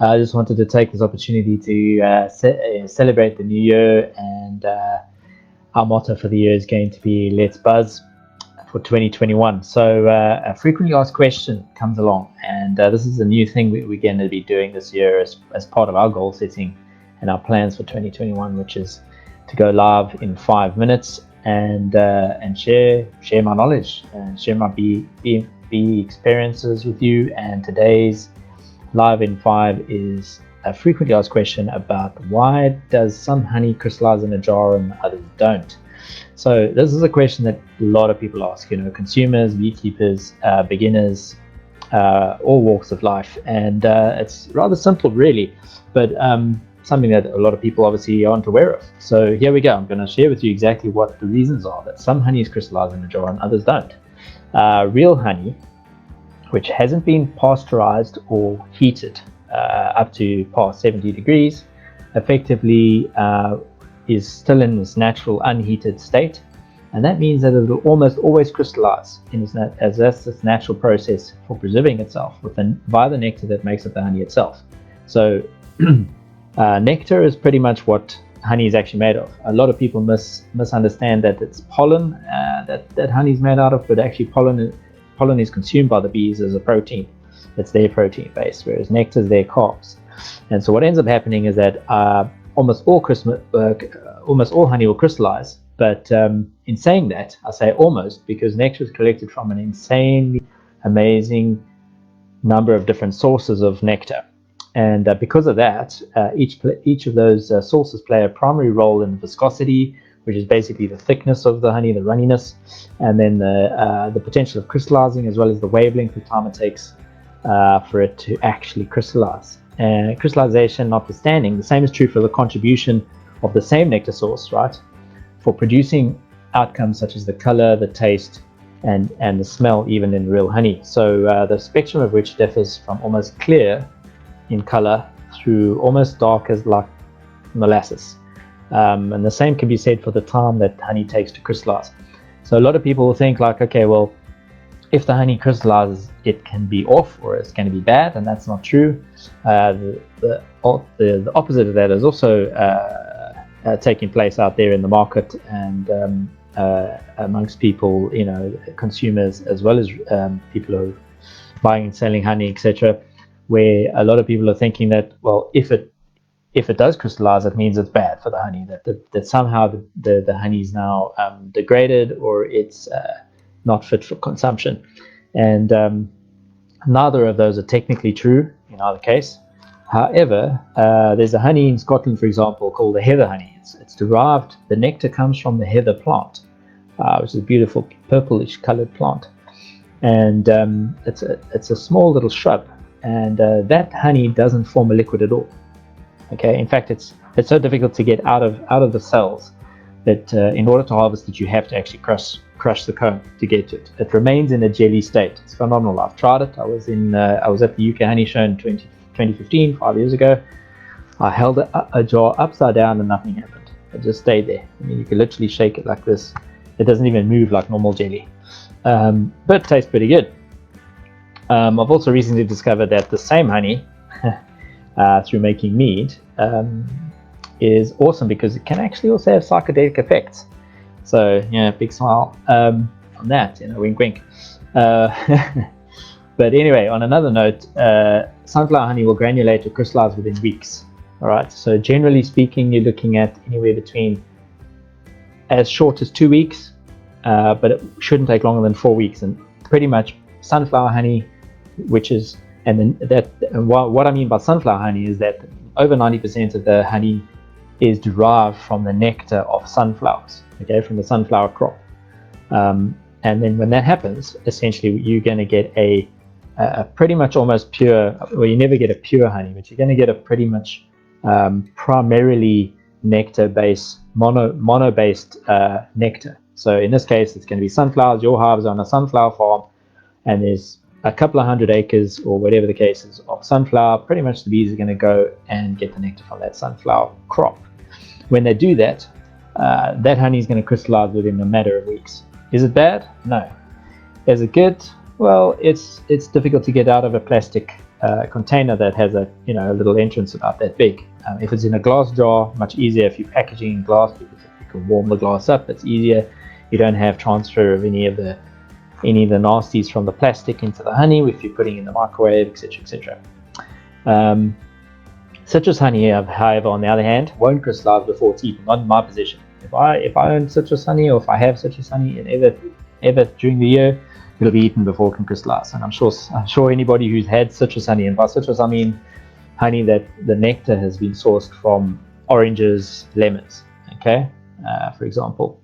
I just wanted to take this opportunity to celebrate the new year, and our motto for the year is going to be "Let's Buzz" for 2021. So a frequently asked question comes along, and this is a new thing we're going to be doing this year as part of our goal setting and our plans for 2021, which is to go live in 5 minutes and share my knowledge and share my bee experiences with you. And today's live in 5 is a frequently asked question about why does some honey crystallize in a jar and others don't. So this is a question that a lot of people ask, consumers, beekeepers, beginners, all walks of life, and it's rather simple really, but something that a lot of people obviously aren't aware of. So here we go. I'm going to share with you exactly what the reasons are that some honeys crystallize in a jar and others don't. Real honey, which hasn't been pasteurized or heated up to past 70 degrees, effectively is still in this natural unheated state, and that means that it will almost always crystallize as that's this natural process for preserving itself via the nectar that makes up the honey itself. So nectar is pretty much what honey is actually made of. A lot of people misunderstand that it's pollen that honey is made out of, but actually pollen is consumed by the bees as a protein. It's their protein base, whereas nectar is their carbs. And so what ends up happening is that almost all honey will crystallize. But in saying that, I say almost, because nectar is collected from an insanely amazing number of different sources of nectar. And because of that, each of those sources play a primary role in viscosity, which is basically the thickness of the honey, the runniness, and then the potential of crystallizing, as well as the wavelength of time it takes for it to actually crystallize. And crystallization notwithstanding, the same is true for the contribution of the same nectar source, right, for producing outcomes such as the color, the taste, and the smell, even in real honey. So the spectrum of which differs from almost clear in color through almost dark as like molasses. And the same can be said for the time that honey takes to crystallize. So a lot of people will think like, okay, well, if the honey crystallizes, it can be off or it's going to be bad, and that's not true. The opposite of that is also taking place out there in the market and amongst people, consumers, as well as people who are buying and selling honey, etc., where a lot of people are thinking that, well, if it does crystallize, it means it's bad for the honey, that somehow the honey is now degraded, or it's not fit for consumption. And neither of those are technically true in either case. However, there's a honey in Scotland, for example, called the heather honey. It's derived, the nectar comes from the heather plant, which is a beautiful purplish colored plant. And it's a small little shrub, and that honey doesn't form a liquid at all. Okay, in fact, it's so difficult to get out of the cells that in order to harvest it, you have to actually crush the comb to get it. It remains in a jelly state. It's phenomenal. I've tried it. I was at the UK Honey Show in 2015, 5 years ago. I held a jar upside down and nothing happened. It just stayed there. I mean, you could literally shake it like this. It doesn't even move like normal jelly, but it tastes pretty good. I've also recently discovered that the same honey through making mead is awesome, because it can actually also have psychedelic effects. So big smile on that, wink wink. But anyway, on another note, sunflower honey will granulate or crystallize within weeks. All right, so generally speaking, you're looking at anywhere between as short as 2 weeks, but it shouldn't take longer than 4 weeks. And pretty much sunflower honey, what I mean by sunflower honey is that over 90% of the honey is derived from the nectar of sunflowers, okay, from the sunflower crop. And then when that happens, essentially you're going to get a pretty much almost pure, well, you never get a pure honey, but you're going to get a pretty much primarily nectar-based, mono-based nectar. So in this case, it's going to be sunflowers. Your hive is on a sunflower farm, and there's a couple of 100 acres, or whatever the case is, of sunflower. Pretty much the bees are going to go and get the nectar from that sunflower crop. When they do that, that honey is going to crystallize within a matter of weeks. Is it bad? No. Is it good? Well, it's difficult to get out of a plastic container that has a a little entrance about that big. If it's in a glass jar, much easier if you're packaging in glass, because if you can warm the glass up, it's easier. You don't have transfer of any of the nasties from the plastic into the honey if you're putting in the microwave, etc., etc. Citrus honey, however, on the other hand, won't crystallize before it's eaten. Not in my possession. If I own citrus honey, or if I have citrus honey, and ever during the year, it'll be eaten before it can crystallize. And I'm sure anybody who's had citrus honey, and by citrus I mean honey that the nectar has been sourced from oranges, lemons. Okay, for example.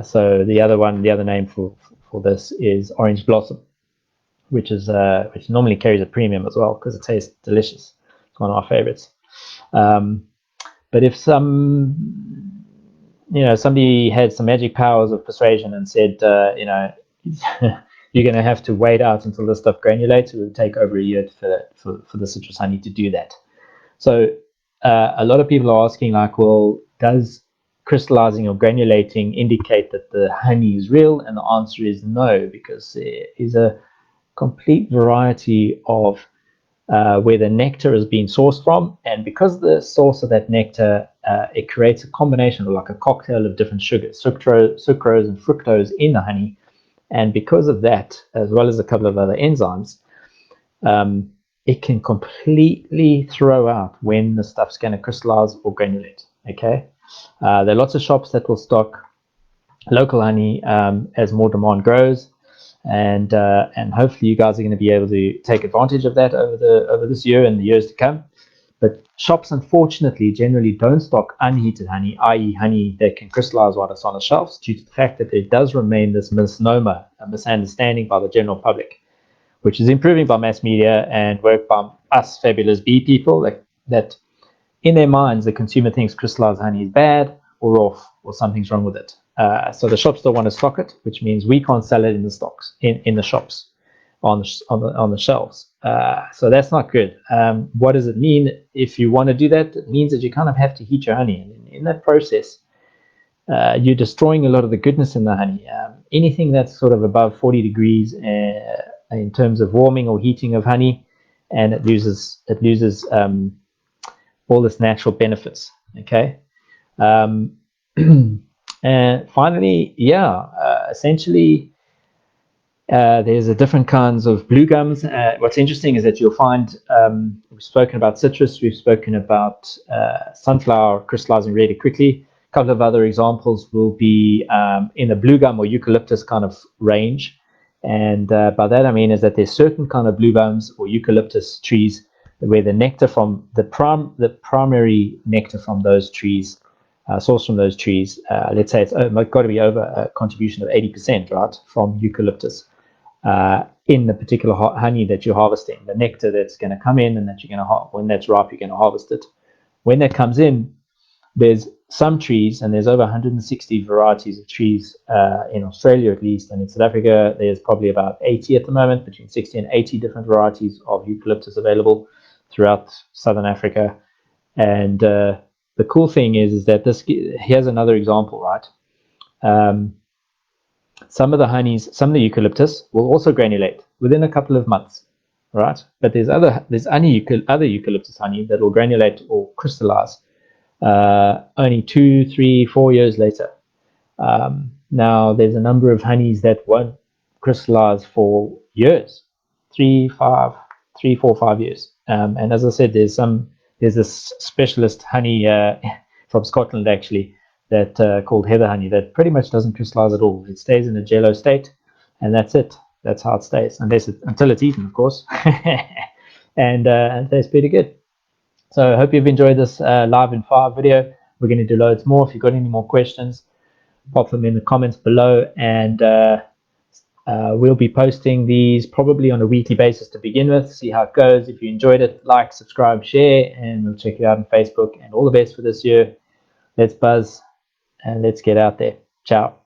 So the other name for this is orange blossom, which normally carries a premium as well because it tastes delicious. It's one of our favorites. But if somebody had some magic powers of persuasion and said, you're going to have to wait out until this stuff granulates, it would take over a year for the citrus honey to do that. So a lot of people are asking, like, well, does crystallizing or granulating indicate that the honey is real? And the answer is no, because there is a complete variety of where the nectar is being sourced from, and because the source of that nectar, it creates a combination of like a cocktail of different sugars, sucrose and fructose in the honey, and because of that, as well as a couple of other enzymes, it can completely throw out when the stuff's going to crystallize or granulate. Okay, there are lots of shops that will stock local honey as more demand grows, and hopefully you guys are going to be able to take advantage of that over this year and the years to come. But shops, unfortunately, generally don't stock unheated honey, i.e. honey that can crystallize while it's on the shelves, due to the fact that there does remain this misnomer, a misunderstanding by the general public, which is improving by mass media and work by us fabulous bee people, that in their minds the consumer thinks crystallized honey is bad or off or something's wrong with it. So the shops don't want to stock it, which means we can't sell it in the stocks in the shops on the shelves. So that's not good. What does it mean if you want to do that? It means that you kind of have to heat your honey, and in that process, you're destroying a lot of the goodness in the honey. Anything that's sort of above 40 degrees in terms of warming or heating of honey, and it loses all its natural benefits. Okay. And finally, essentially, there's a different kinds of blue gums. What's interesting is that you'll find, we've spoken about citrus, we've spoken about sunflower crystallizing really quickly. A couple of other examples will be in the blue gum or eucalyptus kind of range. And by that I mean is that there's certain kind of blue gums or eucalyptus trees where the nectar from the primary nectar from those trees, sourced from those trees, let's say it's got to be over a contribution of 80%, right, from eucalyptus in the particular honey that you're harvesting, the nectar that's going to come in and that you're going to when that's ripe, you're going to harvest it. When that comes in, there's some trees, and there's over 160 varieties of trees in Australia at least, and in South Africa there's probably about 80 at the moment, between 60 and 80 different varieties of eucalyptus available throughout Southern Africa. And the cool thing is that here's another example, right? Some of the eucalyptus will also granulate within a couple of months, right? But there's other eucalyptus honey that will granulate or crystallize only 2, 3, 4 years later. Now there's a number of honeys that won't crystallize for years, 3, 4, 5 years. And as I said, there's this specialist honey from Scotland actually that called heather honey that pretty much doesn't crystallize at all. It stays in a jello state, and that's it. That's how it stays, until it's eaten, of course. and it tastes pretty good. So I hope you've enjoyed this live in 5 video. We're going to do loads more. If you've got any more questions, pop them in the comments below, and we'll be posting these probably on a weekly basis to begin with. See how it goes. If you enjoyed it, like, subscribe, share, and we'll check you out on Facebook. And all the best for this year. Let's buzz and let's get out there. Ciao.